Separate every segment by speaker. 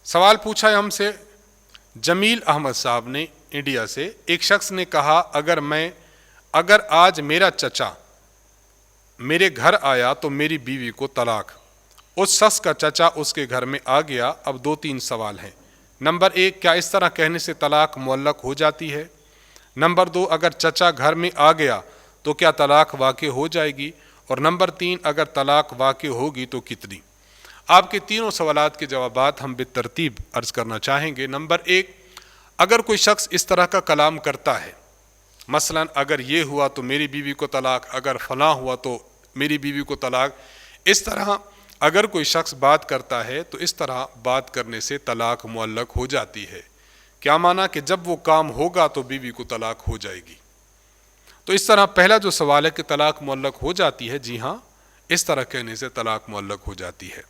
Speaker 1: سوال پوچھا ہے ہم سے جمیل احمد صاحب نے انڈیا سے. ایک شخص نے کہا اگر آج میرا چچا میرے گھر آیا تو میری بیوی کو طلاق. اس شخص کا چچا اس کے گھر میں آ گیا. اب 2-3 سوال ہیں. نمبر 1, کیا اس طرح کہنے سے طلاق معلق ہو جاتی ہے؟ نمبر 2, اگر چچا گھر میں آ گیا تو کیا طلاق واقع ہو جائے گی؟ اور نمبر 3, اگر طلاق واقع ہوگی تو کتنی؟ آپ کے تینوں سوالات کے جوابات ہم بالترتیب عرض کرنا چاہیں گے. نمبر 1, اگر کوئی شخص اس طرح کا کلام کرتا ہے، مثلا اگر یہ ہوا تو میری بیوی کو طلاق، اگر فلاں ہوا تو میری بیوی کو طلاق، اس طرح اگر کوئی شخص بات کرتا ہے تو اس طرح بات کرنے سے طلاق معلق ہو جاتی ہے. کیا معنی کہ جب وہ کام ہوگا تو بیوی کو طلاق ہو جائے گی. تو اس طرح پہلا جو سوال ہے کہ طلاق معلق ہو جاتی ہے، جی ہاں، اس طرح کہنے سے طلاق معلق ہو جاتی ہے.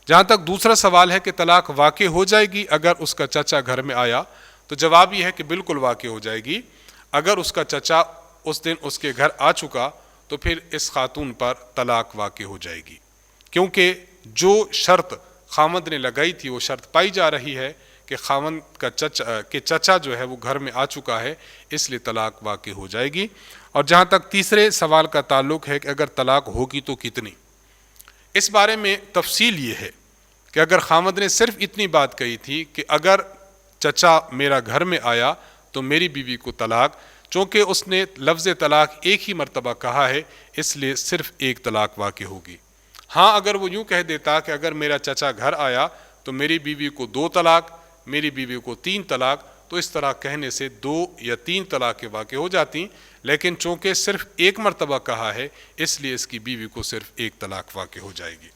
Speaker 1: جہاں تک دوسرا سوال ہے کہ طلاق واقع ہو جائے گی اگر اس کا چچا گھر میں آیا، تو جواب یہ ہے کہ بالکل واقع ہو جائے گی. اگر اس کا چچا اس دن اس کے گھر آ چکا تو پھر اس خاتون پر طلاق واقع ہو جائے گی، کیونکہ جو شرط خاوند نے لگائی تھی وہ شرط پائی جا رہی ہے کہ خاوند کا چچا جو ہے وہ گھر میں آ چکا ہے، اس لیے طلاق واقع ہو جائے گی. اور جہاں تک تیسرے سوال کا تعلق ہے کہ اگر طلاق ہوگی تو کتنی، اس بارے میں تفصیل یہ ہے کہ اگر خاوند نے صرف اتنی بات کہی تھی کہ اگر چچا میرا گھر میں آیا تو میری بیوی کو طلاق، چونکہ اس نے لفظ طلاق ایک ہی مرتبہ کہا ہے اس لیے صرف ایک طلاق واقع ہوگی. ہاں اگر وہ یوں کہہ دیتا کہ اگر میرا چچا گھر آیا تو میری بیوی کو 2 طلاق، میری بیوی کو 3 طلاق، تو اس طرح کہنے سے 2 یا 3 طلاقیں واقع ہو جاتی. لیکن چونکہ صرف ایک مرتبہ کہا ہے اس لیے اس کی بیوی کو صرف ایک طلاق واقع ہو جائے گی.